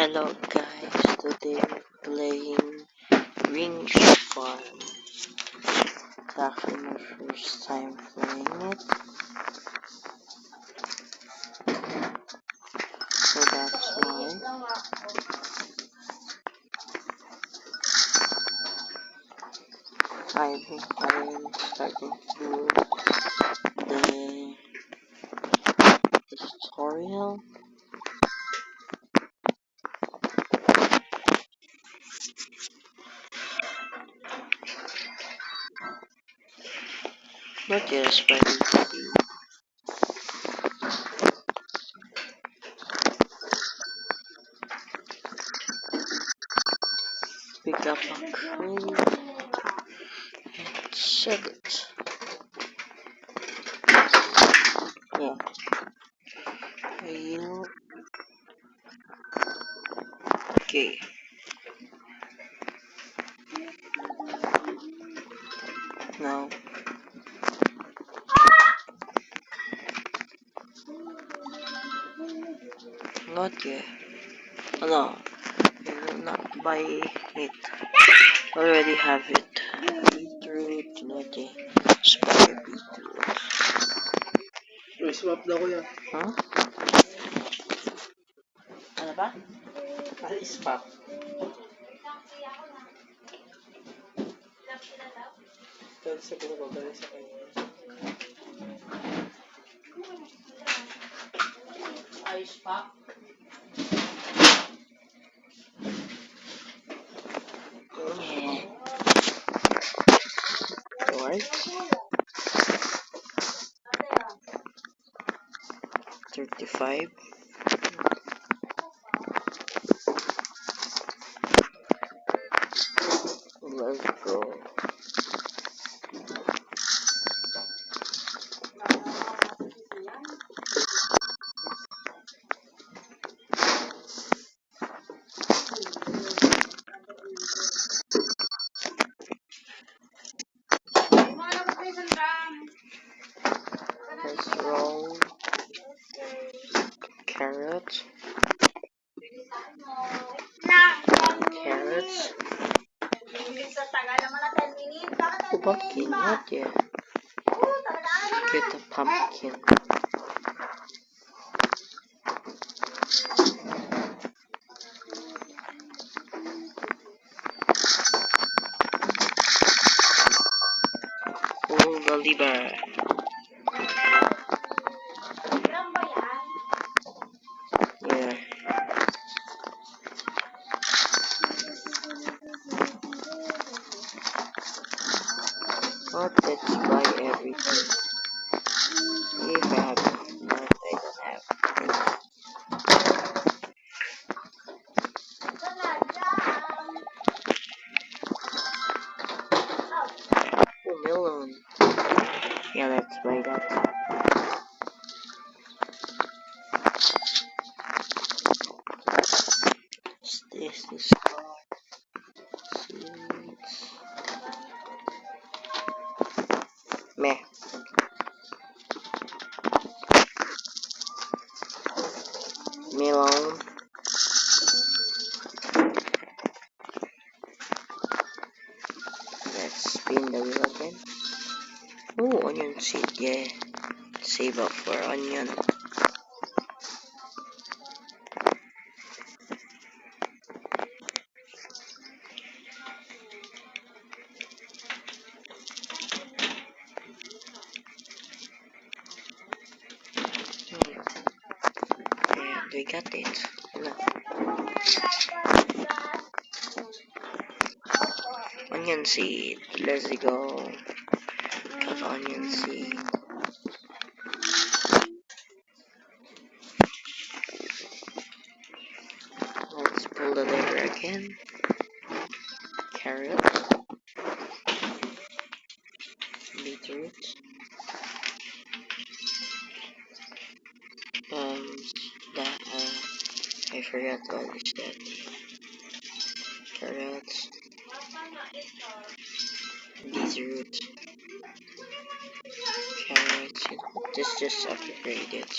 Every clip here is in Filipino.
Hello guys, today we're playing Rings Farm. It's actually my first time playing it, so that's why. I think I'm starting to do the tutorial. Not yet, but pick up a crate and set it. Yeah. You okay? No. Not yet. Oh, no. I will not buy it. Already have it. Beetroot, not yet. Spare beetroot. Uy, swap daw kuya. Huh? Ano ba? Alis pa. Dahil sa ko, dahil sa kanya. Ayos pa? Yeah. Alright. 35. Let's go. Let's roll carrots. Carrots. Pumpkin, not yet. Get a pumpkin. Pull the lever. Yeah. But let's buy everything. If I have enough, but I don't have. Oh, melon. Yeah, let's buy that. This is seeds. Meh. Melon. Let's spin the wheel again. Oh, onion seed, yeah. Save up for onion. And we got it. No. Onion seed. Let's go. Got onion seed. Let's pull the lever again. Carrot. Beetroot. That I forgot what is that. Carrots. Beetroot. Carrots. This just upgrade it.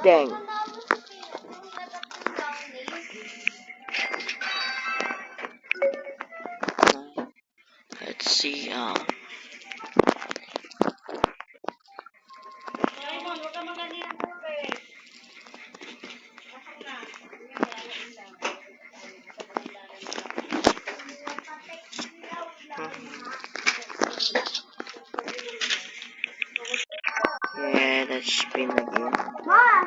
Dang. Let's see. Yeah, that's spin again. Ma!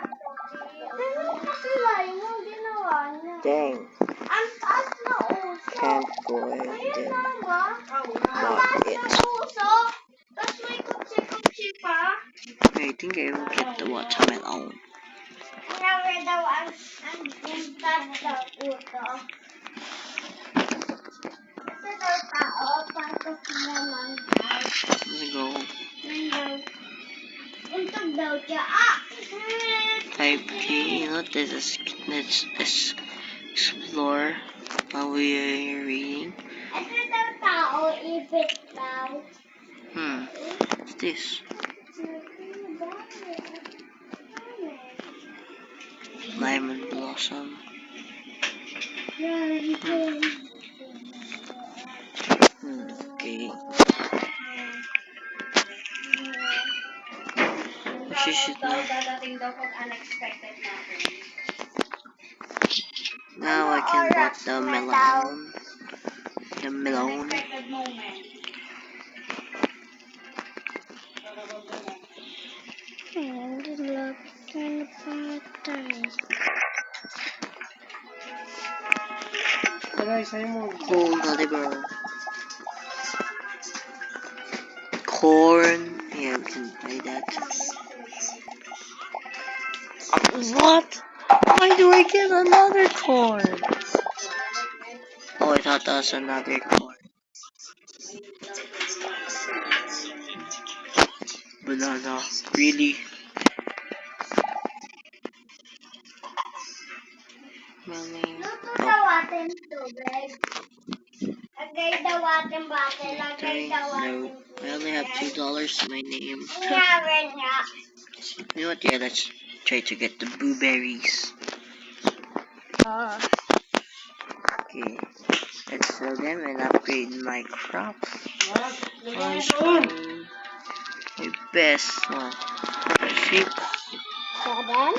Ganun kasi layo mo ginawa niya. Dang. Ang taas na uso. Can't go ahead Ayun then. na ba? Ang Not taas it. na uso. Tapos may kutsi-kutsi pa. I think I will get the watermelon. Never daw ang taas na uso. Ito daw tao. Pasok naman daw. Let's go. Untog daw siya. Ah! Type K. You know, let's explore while we are reading. Ito daw tao. Ipit daw. What's this? Lemon blossom. Okay. What you should know. Now I can bought the melon. The melon. Tara, isayin mo. Cool liver. Corn. Yeah, we can buy that. What? Why do I get another corn? Oh, I thought that was another corn. Banana. Really? Luto daw atin tubig. Lagay daw atin bate. Lagay daw atin No. I only have $2 to my name. Nangyari nga. You know what? Yeah, let's try to get the blueberries. Okay. Let's sell them and upgrade my crops. My best one. Sheep. Seven?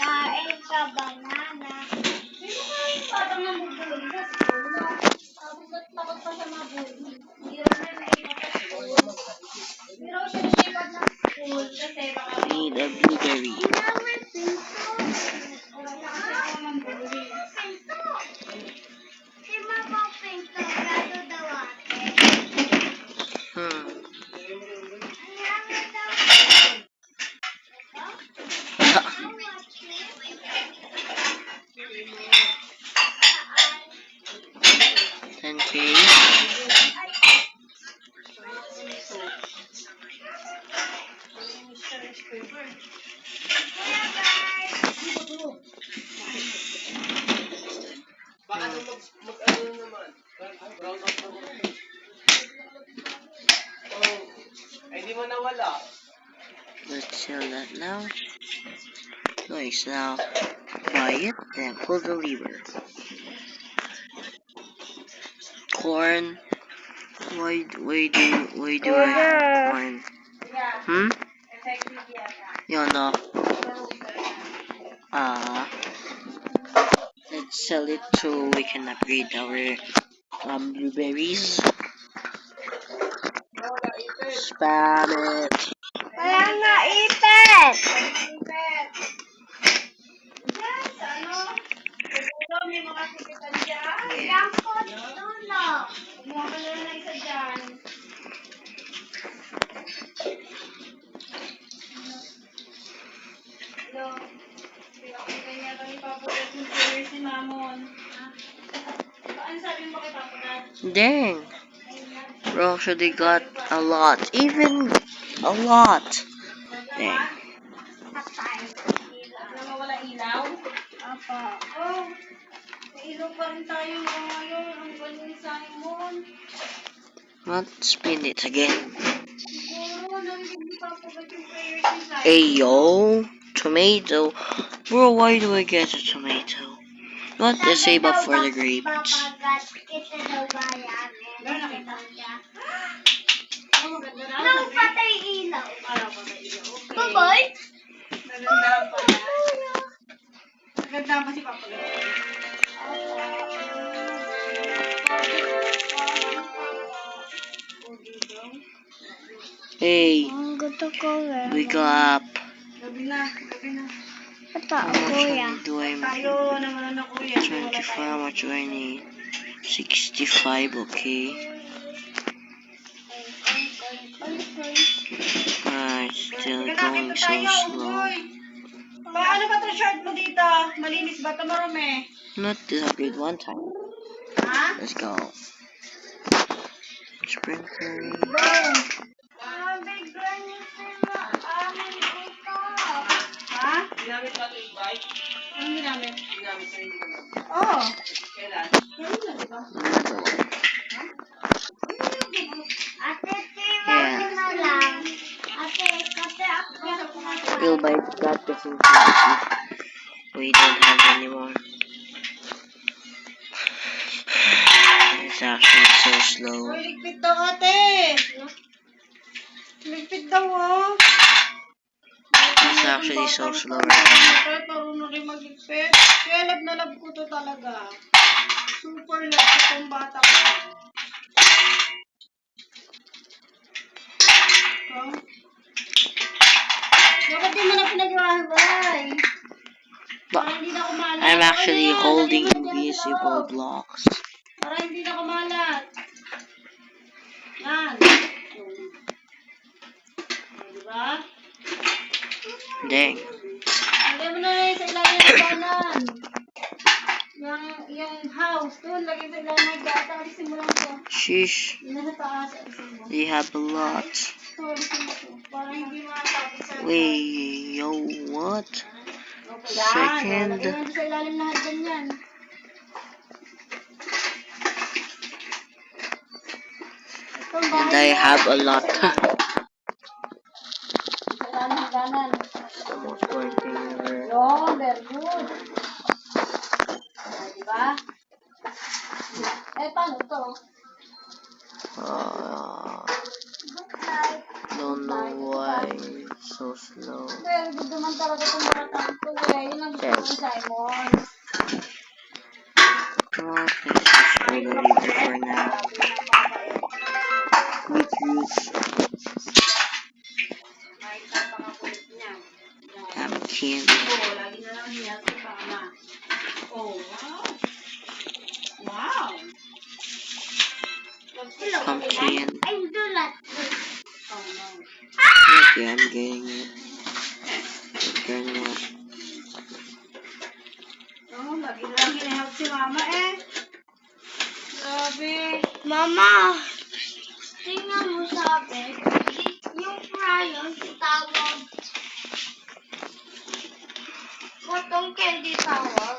Kain ka banana. Sino kaya yung batang nabubulong sa school, no? Takot pa siya mabulong. Hindi raw siya naipat sa school. Hindi raw siya naipat na school kasi baka Need a blueberry. may pinto. Wala kasi mambulong. Pinto. Si Mama pinto. Gado daw ate. Nangyari daw. 10K. Baka mag-ano naman. Brown out naman. Oh, ay di mo nawala. Let's sell that now. Nice. Now buy it and pull the lever. Corn. Why do I have corn? Yeah, no. Let's sell it so we can upgrade our blueberries. Spam it. Walang naipit. Dampot dulo. Dang. We actually got a lot. Even a lot. Dang. Zero pa rin tayo ngayon. Ang galing, Simon. Not spin it again. Siguro, hindi papagat yung prayers ni Simon. Ayo, tomato. Bro, why do I get a tomato? Not the save up for the grapes. Papagat kita daw ba yan? Gano'n Daw niya. Oh, maganda na. Nang patay ilaw. Ano pa ba iyo? Okay. Babay? Maganda pa na. Maganda pa si Papa. Hey, Ang gusto ko eh. wake up. Gabi na, gabi na. Ito, How much kuya. money do I need? Tayo naman na kuya. 25, how much do I need? 65, okay. Still going so slow. Paano ba itong shirt mo dito? Malinis ba ito, marami? Not this upgrade one time. Ha? Let's go. Sprinkling. Bigyan niyo sila amin ito. Ha? Ginamit ba ito yung bike? Anong ginamit? Ginamit sa inyo lang. Oo. Kailan? Ganun na, diba? Another one. Ate, tiwag ko na lang. Ate, kasi ako na We'll buy that because we don't have anymore. It's actually so slow. Uy, ligpit daw ate. Ligpit daw oh. It's actually so slow right now. Marunong rin magligpit. Kaya love na love ko to talaga. Super love ko tong bata ko. Huh? Bakit di mo na pinag-iwahiwalay? But Para hindi na kumalat. I'm actually Ano yan? holding Lagay mo na dyan sa invisible loob. blocks. Para hindi na kumalat. Yan. Diba? Dang. Lagay mo na yun sa ilalim ng hagdanan. Yung house, doon, lagay mo sa ilalim ng hagdanan. Alisin mo lang ito. Sheesh. Yun na sa taas, alisin mo. They have a lot. Ito, alisin mo ito. Para hindi matapos sa... Wait, yo, what? Okay, yan. Second. Lagay mo sa ilalim ng hagdan yan. Ito, ang And bahay I mo. have a lot. Sa ilalim ng hagdanan. The most boring thing ever. Yun, very good. Diba? Eh, paano to? Don't know why it's so slow. Very good naman talaga itong batang to eh. Yun ang gusto ko ni Simon. Well, let's just go to leave it for now. With use. Kahit napakakulit niya. I'm kidding. Oo, lagi na lang niya sa pama. Oh, wow. Wow. Pumpkin. Ay, dulat. Oh, no. Okay, I'm getting it. Turn it. Oh, lagi na lang hinahelp si mama eh. Grabe. Mama, tingnan mo sabi, yung crayon tawag. Cotton candy tawag.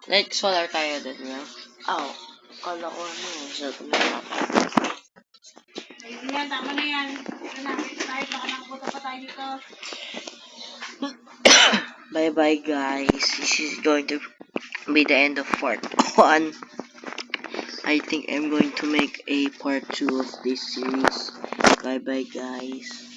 Like, solar tayo din, bro. Oh, kala ko ano, sa tumira. Ayun yan, tama na yan. Ito na, tayo, baka nakapunta pa tayo dito. Bye bye, guys. This is going to be the end of part 1. I think I'm going to make a part 2 of this series. Bye bye, guys.